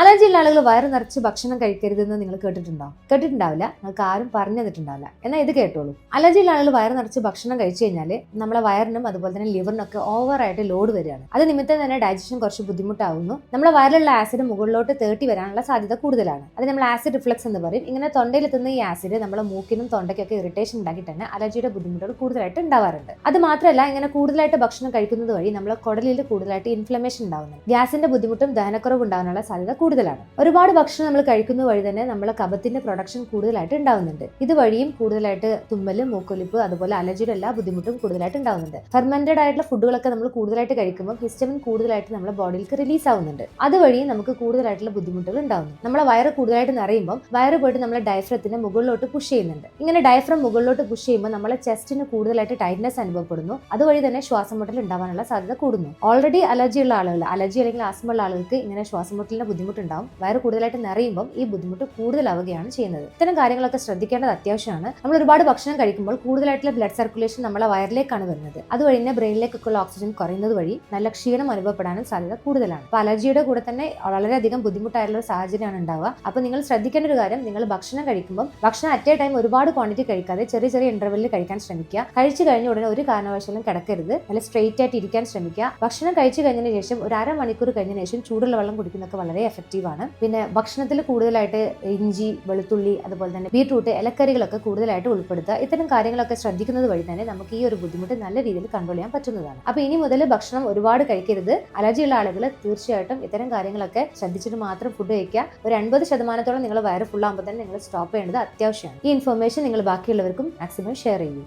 അലർജിയുള്ള ആളുകൾ വയറ് നിറച്ച് ഭക്ഷണം കഴിക്കരുതെന്ന് നിങ്ങൾ കേട്ടിട്ടുണ്ടാവില്ല, നിങ്ങൾക്ക് ആരും പറഞ്ഞു തന്നിട്ടുണ്ടാവില്ല. എന്നാൽ ഇത് കേട്ടോളൂ. അലർജിയുള്ള ആളുകൾ വയറ് നിറച്ച് ഭക്ഷണം കഴിച്ചു കഴിഞ്ഞാൽ നമ്മളെ വയറിനും അതുപോലെ തന്നെ ലിവറിനൊക്കെ ഓവറായിട്ട് ലോഡ് വരികയാണ്. അത് നിമിത്തം തന്നെ ഡൈജഷൻ കുറച്ച് ബുദ്ധിമുട്ടാവുന്നു. നമ്മുടെ വയറിലുള്ള ആസിഡ് മുകളിലോട്ട് തേട്ടി വരാനുള്ള സാധ്യത കൂടുതലാണ്. അത് നമ്മൾ ആസിഡ് റിഫ്ലക്സ് എന്ന് പറയും. ഇങ്ങനെ തൊണ്ടയിലെത്തുന്ന ഈ ആസിഡ് നമ്മുടെ മൂക്കിനും തൊണ്ടയ്ക്കൊക്കെ ഇറിറ്റേഷൻ ഉണ്ടാക്കിയിട്ട് തന്നെ അലർജിയുടെ ബുദ്ധിമുട്ടുകൾ കൂടുതലായിട്ട് ഉണ്ടാവാറുണ്ട്. അത് മാത്രമല്ല, ഇങ്ങനെ കൂടുതലായിട്ട് ഭക്ഷണം കഴിക്കുന്നത് വഴി നമ്മളെ കുടലിൽ കൂടുതലായിട്ട് ഇൻഫ്ലമേഷൻ ഉണ്ടാവുന്നു. ഗ്യാസിന്റെ ബുദ്ധിമുട്ടും ദഹനക്കുറവ് ഉണ്ടാകാനുള്ള സാധ്യത കൂടുതലാണ്. ഒരുപാട് ഭക്ഷണം നമ്മൾ കഴിക്കുന്ന വഴി തന്നെ നമ്മളെ കഫത്തിന്റെ പ്രൊഡക്ഷൻ കൂടുതലായിട്ട് ഉണ്ടാവുന്നുണ്ട്. ഇതുവഴിയും കൂടുതലായിട്ട് തുമ്മല്, മൂക്കൊലിപ്പ്, അതുപോലെ അലർജിയുടെ എല്ലാ ബുദ്ധിമുട്ടും കൂടുതലായിട്ട് ഉണ്ടാവുന്നുണ്ട്. ഫെർമെന്റഡ് ആയിട്ടുള്ള ഫുഡുകളൊക്കെ നമ്മൾ കൂടുതലായിട്ട് കഴിക്കുമ്പോൾ ഹിസ്റ്റമിൻ കൂടുതലായിട്ട് നമ്മുടെ ബോഡിയിലേക്ക് റിലീസ് ആവുന്നുണ്ട്. അതുവഴി നമുക്ക് കൂടുതലായിട്ടുള്ള ബുദ്ധിമുട്ടുകൾ ഉണ്ടാവുന്നു. നമ്മളെ വയറ് കൂടുതലായിട്ട് നിറയുമ്പോൾ വയറ് പോയിട്ട് നമ്മളെ ഡയഫ്രത്തിന് മുകളിലോട്ട് പുഷ് ചെയ്യുന്നുണ്ട്. ഇങ്ങനെ ഡയഫ്രം മുകളിലോട്ട് പുഷ് ചെയ്യുമ്പോൾ നമ്മളെ ചെസ്റ്റിന് കൂടുതലായിട്ട് ടൈറ്റ്നസ് അനുഭവപ്പെടുന്നു. അതുവഴി തന്നെ ശ്വാസമുട്ടൽ ഉണ്ടാവാനുള്ള സാധ്യത കൂടുന്നു. ഓൾറെഡി അലർജി ഉള്ള ആളുകൾ, അലർജി അല്ലെങ്കിൽ ആസ്മ ഉള്ള ആളുകൾക്ക് ഇങ്ങനെ ശ്വാസമുട്ടലിന്റെ ബുദ്ധിമുട്ടുണ്ടാവും. വയറ് കൂടുതലായിട്ട് നിറയുമ്പോൾ ഈ ബുദ്ധിമുട്ട് കൂടുതലാവുകയാണ് ചെയ്യുന്നത്. ഇത്തരം കാര്യങ്ങളൊക്കെ ശ്രദ്ധിക്കേണ്ടത് അത്യാവശ്യമാണ്. നമ്മൾ ഒരുപാട് ഭക്ഷണം കഴിക്കുമ്പോൾ കൂടുതലായിട്ടുള്ള ബ്ലഡ് സർക്കുലേഷൻ നമ്മളെ വയറിലേക്കാണ് വരുന്നത്. അതുവഴി തന്നെ ബ്രെയിനിലേക്കൊക്കെയുള്ള ഓക്സിജൻ കുറയുന്നത് വഴി നല്ല ക്ഷീണം അനുഭവപ്പെടാനും സാധ്യത കൂടുതലാണ്. അപ്പോൾ അലർജിയുടെ കൂടെ തന്നെ വളരെയധികം ബുദ്ധിമുട്ടായിട്ടുള്ള ഒരു സാഹചര്യമാണ് ഉണ്ടാവുക. അപ്പോൾ നിങ്ങൾ ശ്രദ്ധിക്കേണ്ട ഒരു കാര്യം, നിങ്ങൾ ഭക്ഷണം കഴിക്കുമ്പോൾ ഭക്ഷണം അറ്റ് എ ടൈം ഒരുപാട് ക്വാണ്ടിറ്റി കഴിക്കാതെ ചെറിയ ചെറിയ ഇന്റർവെല്ലിൽ കഴിക്കാൻ ശ്രമിക്കുക. കഴിച്ചു കഴിഞ്ഞ ഉടനെ ഒരു കാരണവശാലും കിടക്കരുത്. നല്ല സ്ട്രെയിറ്റ് ആയിട്ട് ഇരിക്കാൻ ശ്രമിക്കുക. ഭക്ഷണം കഴിച്ചു കഴിഞ്ഞതിന് ശേഷം ഒരു അരമണിക്കൂർ കഴിഞ്ഞതിന് ശേഷം ചൂടുള്ള വെള്ളം കുടിക്കുന്നതൊക്കെ വളരെ എഫക്റ്റീവാണ്. പിന്നെ ഭക്ഷണത്തിൽ കൂടുതലായിട്ട് ഇഞ്ചി, വെളുത്തുള്ളി, അതുപോലെ തന്നെ ബീട്രൂട്ട്, ഇലക്കറികളൊക്കെ കൂടുതലായിട്ട് ഉൾപ്പെടുത്തുക. ഇത്തരം കാര്യങ്ങളൊക്കെ ശ്രദ്ധിക്കുന്നത് വഴി തന്നെ നമുക്ക് ഈ ഒരു ബുദ്ധിമുട്ട് നല്ല രീതിയിൽ കൺട്രോൾ ചെയ്യാൻ പറ്റുന്നതാണ്. അപ്പോൾ ഇനി മുതൽ ഭക്ഷണം ഒരുപാട് കഴിക്കരുത്. അലർജിയുള്ള ആളുകൾ തീർച്ചയായിട്ടും ഇത്തരം കാര്യങ്ങളൊക്കെ ശ്രദ്ധിച്ചിട്ട് മാത്രം ഫുഡ് കഴിക്കുക. ഒരു 80% നിങ്ങൾ വയറ് ഫുള്ളാകുമ്പോൾ തന്നെ നിങ്ങൾ സ്റ്റോപ്പ് ചെയ്യേണ്ടത് അത്യാവശ്യമാണ്. ഈ ഇൻഫർമേഷൻ നിങ്ങൾ ബാക്കിയുള്ളവർക്കും മാക്സിമം ഷെയർ ചെയ്യും.